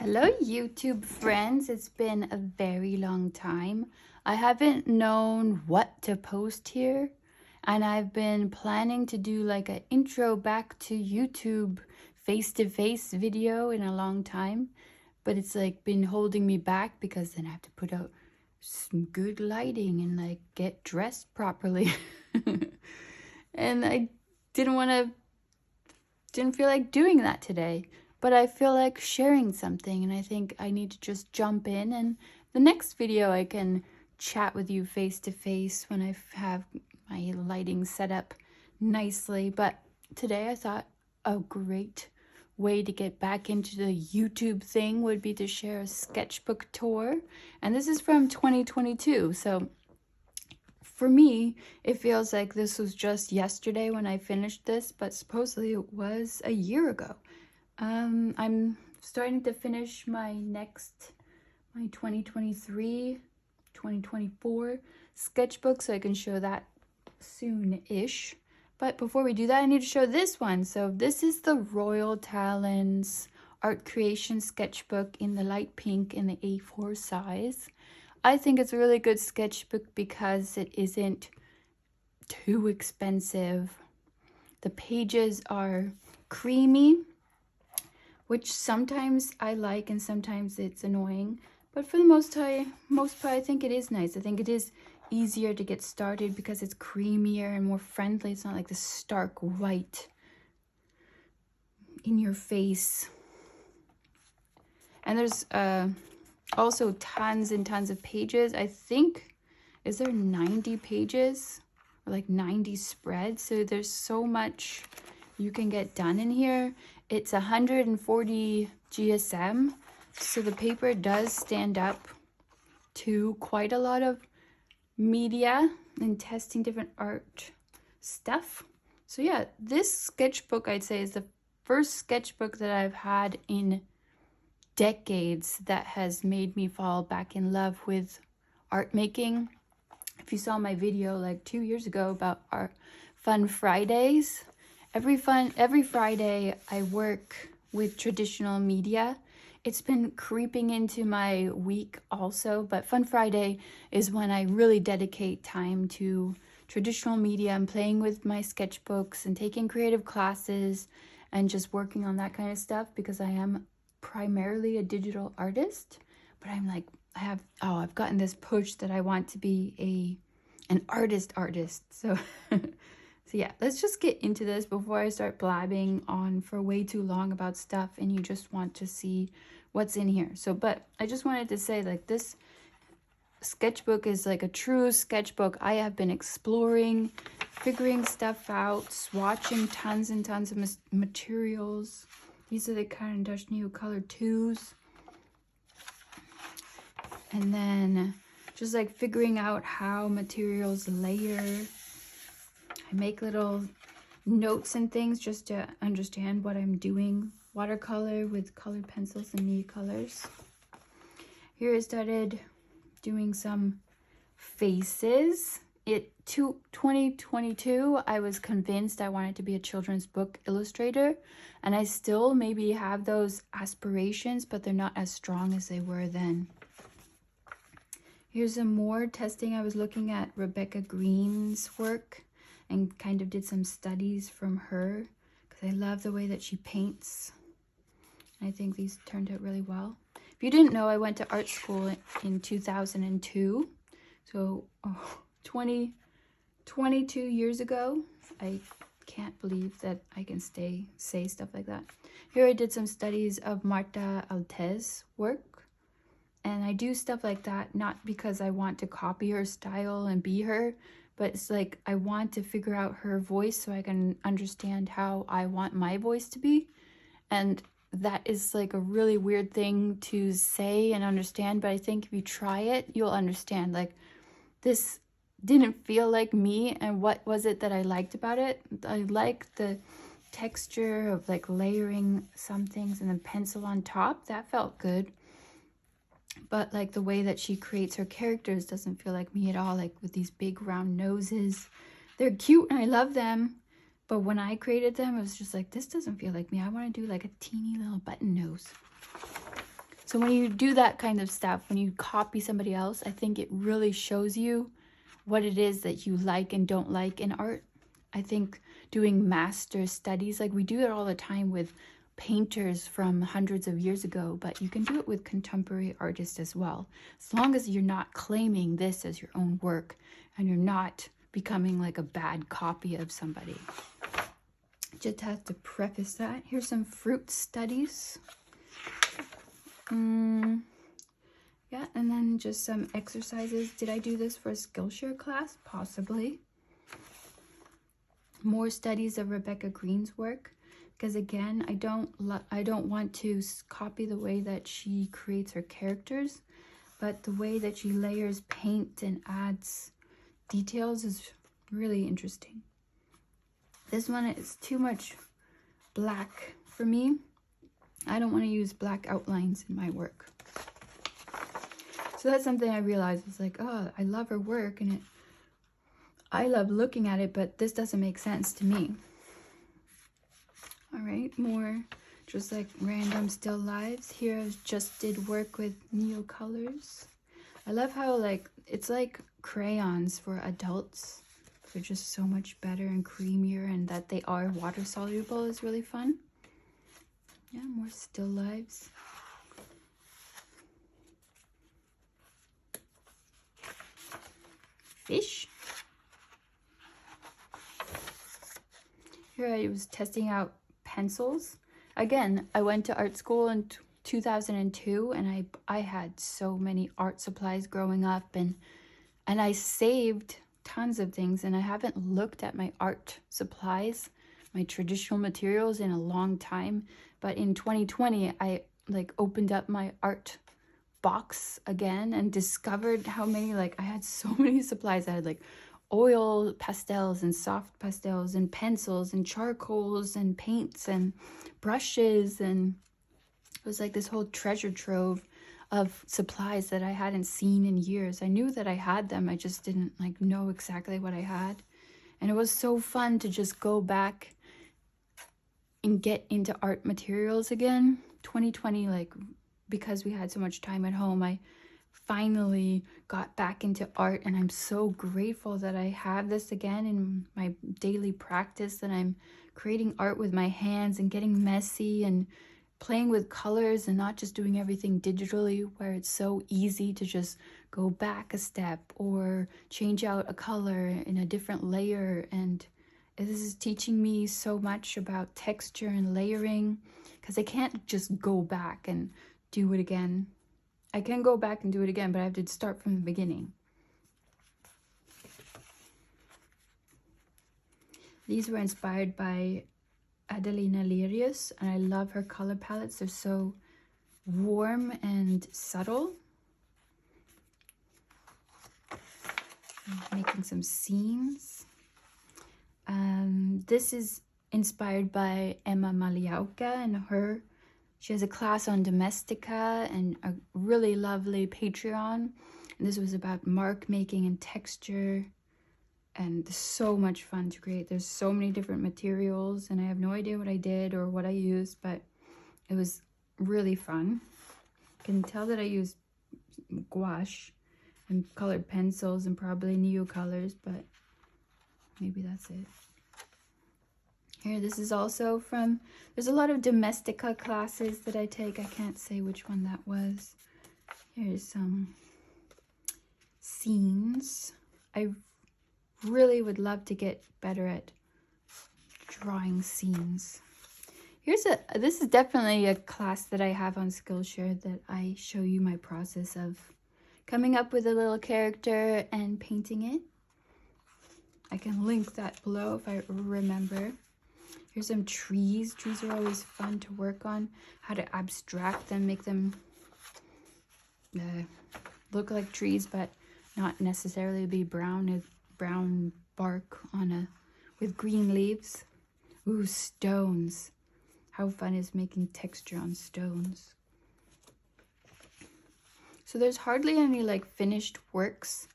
Hello YouTube friends, it's been a very long time. I haven't known what to post here, and I've been planning to do like an intro back to YouTube face-to-face video in a long time, but it's like been holding me back because then I have to put out some good lighting and like get dressed properly. And I didn't feel like doing that today. But I feel like sharing something, and I think I need to just jump in, and the next video I can chat with you face to face when I have my lighting set up nicely. But today I thought a great way to get back into the YouTube thing would be to share a sketchbook tour, and this is from 2022. So for me, it feels like this was just yesterday when I finished this, but supposedly it was a year ago. I'm starting to finish my 2023, 2024 sketchbook, so I can show that soon-ish. But before we do that, I need to show this one. So this is the Royal Talens Art Creation Sketchbook in the light pink in the A4 size. I think it's a really good sketchbook because it isn't too expensive. The pages are creamy, which sometimes I like and sometimes it's annoying. But for the most part, I think it is nice. I think it is easier to get started because it's creamier and more friendly. It's not like the stark white in your face. And there's also tons and tons of pages. I think, is there 90 pages? Or like 90 spreads? So there's so much you can get done in here. It's 140 GSM, so the paper does stand up to quite a lot of media and testing different art stuff. So yeah, this sketchbook I'd say is the first sketchbook that I've had in decades that has made me fall back in love with art making. If you saw my video like 2 years ago about our Fun Fridays, every Friday I work with traditional media. It's been creeping into my week also, but Fun Friday is when I really dedicate time to traditional media and playing with my sketchbooks and taking creative classes and just working on that kind of stuff, because I am primarily a digital artist, but I'm like, I've gotten this push that I want to be an artist. So so yeah, let's just get into this before I start blabbing on for way too long about stuff and you just want to see what's in here. So, but I just wanted to say, like, this sketchbook is like a true sketchbook. I have been exploring, figuring stuff out, swatching tons and tons of materials. These are the kind of new color 2s. And then just like figuring out how materials layer. I make little notes and things just to understand what I'm doing. Watercolor with colored pencils and neat colors. Here I started doing some faces. 2022, I was convinced I wanted to be a children's book illustrator, and I still maybe have those aspirations, but they're not as strong as they were then. Here's some more testing. I was looking at Rebecca Green's work and kind of did some studies from her because I love the way that she paints. I think these turned out really well. If you didn't know, I went to art school in 2002. So 22 years ago. I can't believe that I can say stuff like that. Here I did some studies of Marta Altez's work. And I do stuff like that not because I want to copy her style and be her, but it's like I want to figure out her voice so I can understand how I want my voice to be. And that is like a really weird thing to say and understand, but I think if you try it, you'll understand. Like, this didn't feel like me, and what was it that I liked about it? I liked the texture of like layering some things and then pencil on top. That felt good. But like the way that she creates her characters doesn't feel like me at all, like with these big round noses. They're cute and I love them, but when I created them, it was just like, this doesn't feel like me. I want to do like a teeny little button nose. So when you do that kind of stuff, when you copy somebody else, I think it really shows you what it is that you like and don't like in art. I think doing master studies, like we do it all the time with painters from hundreds of years ago, but you can do it with contemporary artists as well. As long as you're not claiming this as your own work and you're not becoming like a bad copy of somebody. Just have to preface that. Here's some fruit studies. Yeah, and then just some exercises. Did I do this for a Skillshare class? Possibly. More studies of Rebecca Green's work, because again, I don't want to copy the way that she creates her characters, but the way that she layers paint and adds details is really interesting. This one is too much black for me. I don't want to use black outlines in my work. So that's something I realized. It's like, oh, I love her work and I love looking at it, but this doesn't make sense to me. All right, more just like random still lives. Here I just did work with Neo colors. I love how like it's like crayons for adults. They're just so much better and creamier, and that they are water soluble is really fun. Yeah, more still lives. Fish. Here I was testing out pencils. Again, I went to art school in 2002, and I had so many art supplies growing up, and I saved tons of things, and I haven't looked at my art supplies, my traditional materials, in a long time. But in 2020, I like opened up my art box again and discovered how many, like I had so many supplies. I had like oil pastels and soft pastels and pencils and charcoals and paints and brushes, and it was like this whole treasure trove of supplies that I hadn't seen in years. I knew that I had them, I just didn't like know exactly what I had. And it was so fun to just go back and get into art materials again. 2020, like because we had so much time at home, I finally got back into art, and I'm so grateful that I have this again in my daily practice, that I'm creating art with my hands and getting messy and playing with colors and not just doing everything digitally, where it's so easy to just go back a step or change out a color in a different layer. And this is teaching me so much about texture and layering, because I can't just go back and do it again. I can go back and do it again, but I have to start from the beginning. These were inspired by Adelina Lirius, and I love her color palettes. They're so warm and subtle. I'm making some scenes. This is inspired by Emma Maliauka, and she has a class on Domestika and a really lovely Patreon. And this was about mark making and texture, and so much fun to create. There's so many different materials, and I have no idea what I did or what I used, but it was really fun. You can tell that I used gouache and colored pencils and probably Neo colors, but maybe that's it. Here, this is also from, there's a lot of Domestika classes that I take. I can't say which one that was. Here's some scenes. I really would love to get better at drawing scenes. This is definitely a class that I have on Skillshare, that I show you my process of coming up with a little character and painting it. I can link that below if I remember. Here's some trees. Trees are always fun to work on. How to abstract them, make them look like trees, but not necessarily be brown bark with green leaves. Ooh, stones. How fun is making texture on stones? So there's hardly any like finished works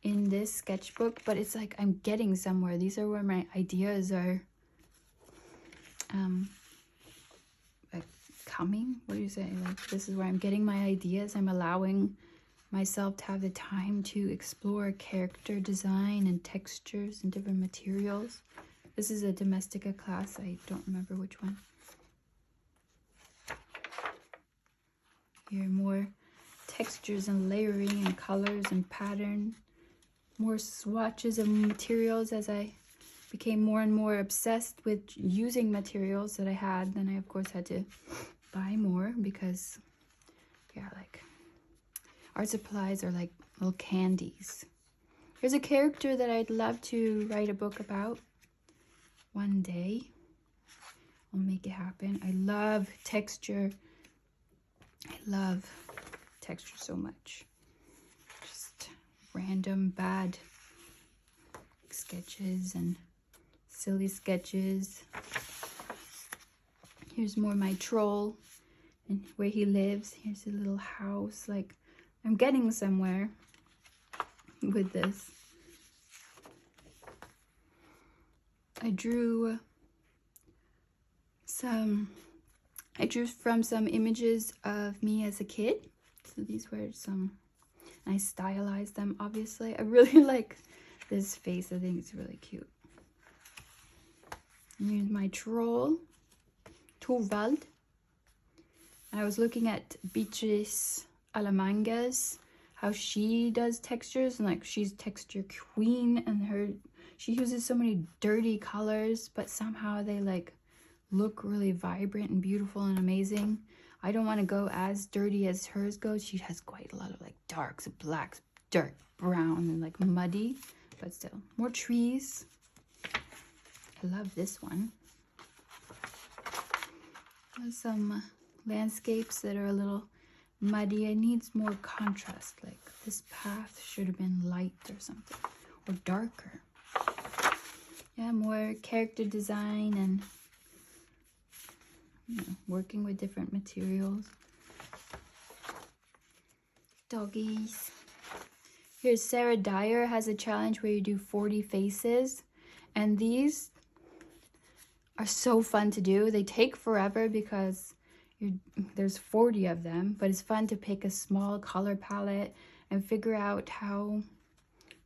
in this sketchbook, but it's like I'm getting somewhere. These are where my ideas are coming. What do you say? Like, this is where I'm getting my ideas. I'm allowing myself to have the time to explore character design and textures and different materials. This is a Domestica class. I don't remember which one. Here, more textures and layering and colors and pattern. More swatches of materials as I became more and more obsessed with using materials that I had. Then I, of course, had to buy more because, yeah, like, art supplies are like little candies. Here's a character that I'd love to write a book about one day. I'll make it happen. I love texture. I love texture so much. Just random bad sketches and silly sketches. Here's more my troll and where he lives. Here's a little house. Like, I'm getting somewhere with this. I drew from some images of me as a kid. So these were some, I stylized them, obviously. I really like this face. I think it's really cute. And here's my troll, Torvald. I was looking at Beatrice Alamanga's, how she does textures, and like, she's texture queen, and she uses so many dirty colors, but somehow they like look really vibrant and beautiful and amazing. I don't want to go as dirty as hers goes. She has quite a lot of like darks, blacks, dark brown, and like muddy, but still. More trees. I love this one. There's some landscapes that are a little muddy. It needs more contrast. Like, this path should have been light or something, or darker. Yeah, more character design and, you know, working with different materials. Doggies. Here's Sarah Dyer has a challenge where you do 40 faces, and these are so fun to do. They take forever because there's 40 of them, but it's fun to pick a small color palette and figure out how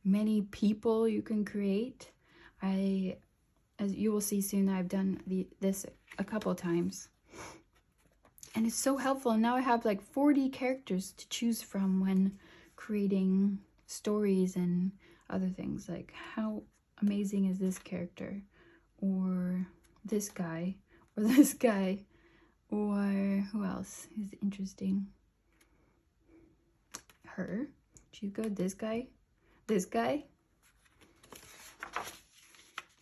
many people you can create. As you will see soon, I've done this a couple times, and it's so helpful. Now I have like 40 characters to choose from when creating stories and other things. Like, how amazing is this character, or this guy, or this guy, or who else is interesting? Her. She's good. This guy. This guy.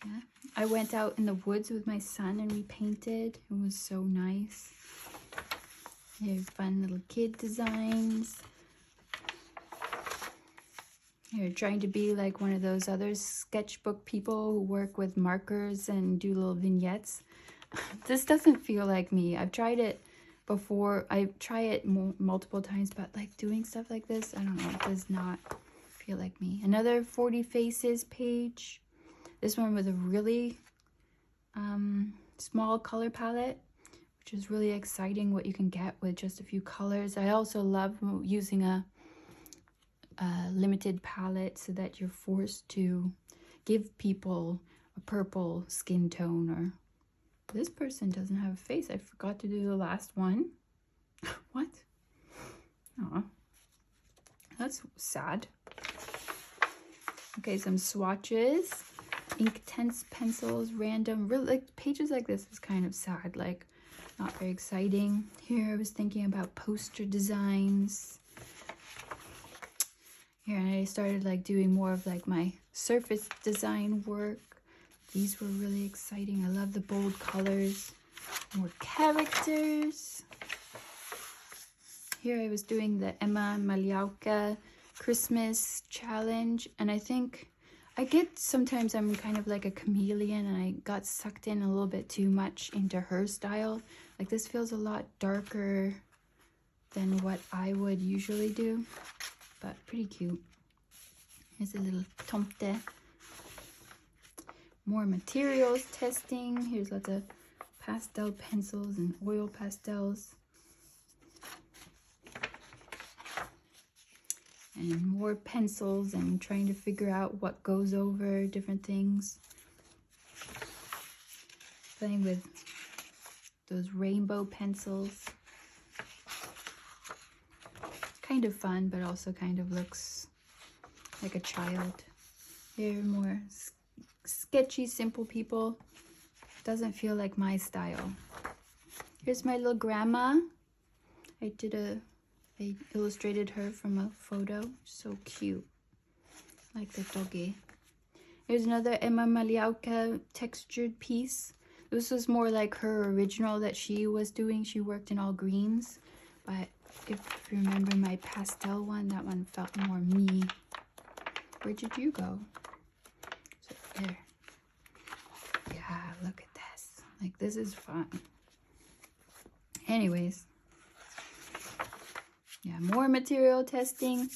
Yeah. I went out in the woods with my son and we painted. It was so nice. Here's fun little kid designs. Here, trying to be like one of those other sketchbook people who work with markers and do little vignettes. This doesn't feel like me. I've tried it before. I try it multiple times, but like doing stuff like this, I don't know, it does not feel like me. Another 40 faces page. This one with a really small color palette, which is really exciting what you can get with just a few colors. I also love using a limited palette so that you're forced to give people a purple skin tone. Or this person doesn't have a face. I forgot to do the last one. What? Aw, that's sad. Okay, some swatches, Inktense pencils, random, really, like pages like this is kind of sad, like not very exciting. Here I was thinking about poster designs. Here I started like doing more of like my surface design work. These were really exciting. I love the bold colors. More characters. Here I was doing the Emma Maliauka Christmas challenge, and I think sometimes I'm kind of like a chameleon, and I got sucked in a little bit too much into her style. Like, this feels a lot darker than what I would usually do, but pretty cute. Here's a little tomte. More materials testing. Here's lots of pastel pencils and oil pastels. And more pencils and trying to figure out what goes over different things. Playing with those rainbow pencils. Kind of fun, but also kind of looks like a child. They're more sketchy, simple people. Doesn't feel like my style. Here's my little grandma. I illustrated her from a photo. So cute. Like the doggy. Here's another Emma Maliauka textured piece. This was more like her original that she was doing. She worked in all greens. But if you remember my pastel one, that one felt more me. Where did you go? So there. Yeah, look at this. Like, this is fun. Anyways. Yeah, more material testing.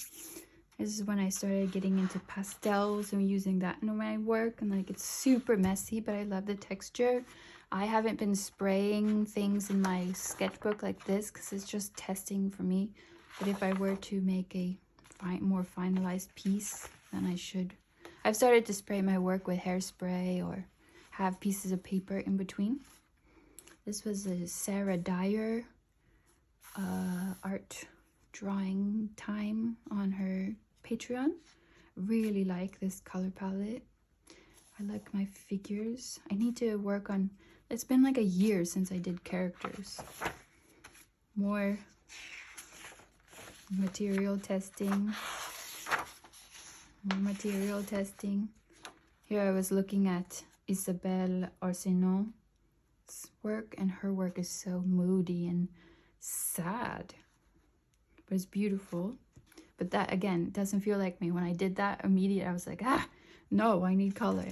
This is when I started getting into pastels and using that in my work. And like, it's super messy, but I love the texture. I haven't been spraying things in my sketchbook like this because it's just testing for me. But if I were to make a more finalized piece, then I should. I've started to spray my work with hairspray or have pieces of paper in between. This was a Sarah Dyer art drawing time on her Patreon. Really like this color palette. I like my figures. I need to work on, it's been like a year since I did characters. More material testing. More material testing. Here I was looking at Isabelle Arsenault's work, and her work is so moody and sad. But it's beautiful. But that, again, doesn't feel like me. When I did that immediately, I was like, no, I need color.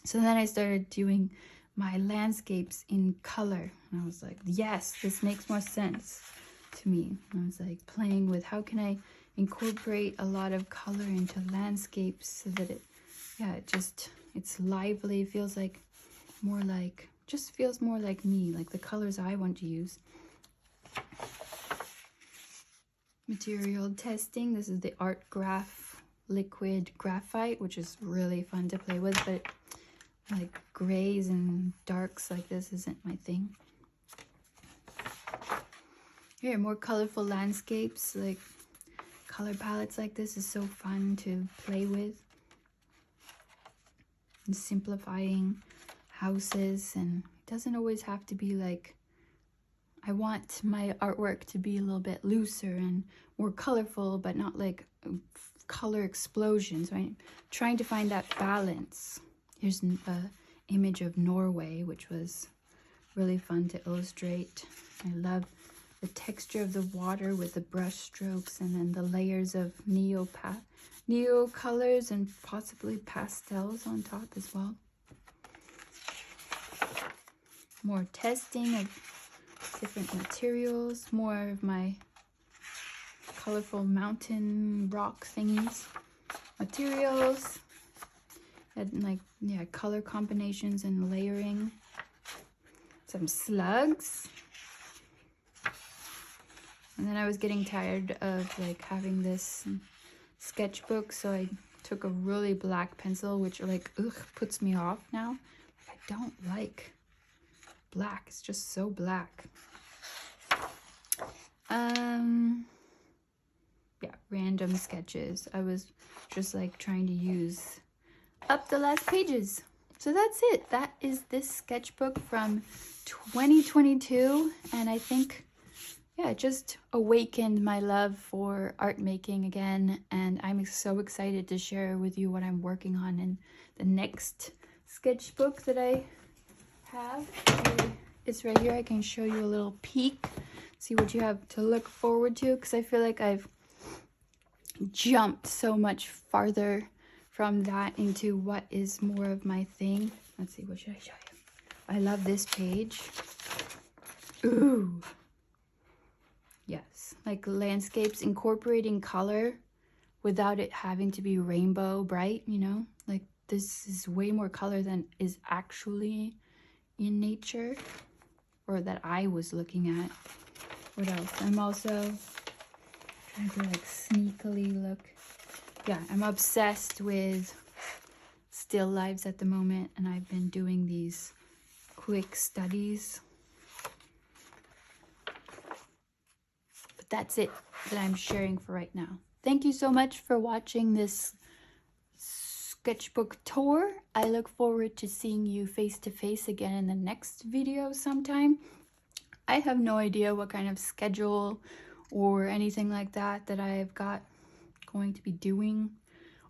So then I started doing my landscapes in color. And I was like, yes, this makes more sense to me. And I was like playing with how can I incorporate a lot of color into landscapes so that it's lively. It feels like more like, just feels more like me, like the colors I want to use. Material testing. This is the Art Graph liquid graphite, which is really fun to play with, but like grays and darks like this isn't my thing. Here, more colorful landscapes, like color palettes like this is so fun to play with. And simplifying houses, and it doesn't always have to be like, I want my artwork to be a little bit looser and more colorful, but not like color explosions. So I'm trying to find that balance. Here's an image of Norway, which was really fun to illustrate. I love the texture of the water with the brush strokes and then the layers of neo colors and possibly pastels on top as well. More testing of different materials, more of my colorful mountain rock thingies, materials, and like, yeah, color combinations and layering. Some slugs. And then I was getting tired of like having this sketchbook, so I took a really black pencil, which like, puts me off now. I don't like black, it's just so black. Yeah, random sketches. I was just like trying to use up the last pages. So that's it. That is this sketchbook from 2022, and I think, yeah, it just awakened my love for art making again, and I'm so excited to share with you what I'm working on in the next sketchbook that I have. It's right here. I can show you a little peek, see what you have to look forward to, because I feel like I've jumped so much farther from that into what is more of my thing. Let's see, what should I show you? I love this page. Ooh. Yes, like landscapes incorporating color without it having to be rainbow bright, you know? Like this is way more color than is actually in nature, or that I was looking at. What else? I'm also trying to like sneakily look. Yeah, I'm obsessed with still lives at the moment, and I've been doing these quick studies. But that's it that I'm sharing for right now. Thank you so much for watching this sketchbook tour. I look forward to seeing you face to face again in the next video sometime. I have no idea what kind of schedule or anything like that I've got going to be doing.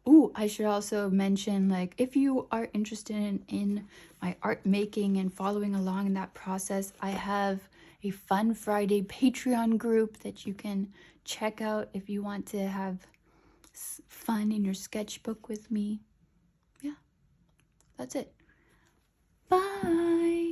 Oh, I should also mention, like, if you are interested in my art making and following along in that process, I have a Fun Friday Patreon group that you can check out if you want to have fun in your sketchbook with me. Yeah, that's it. Bye.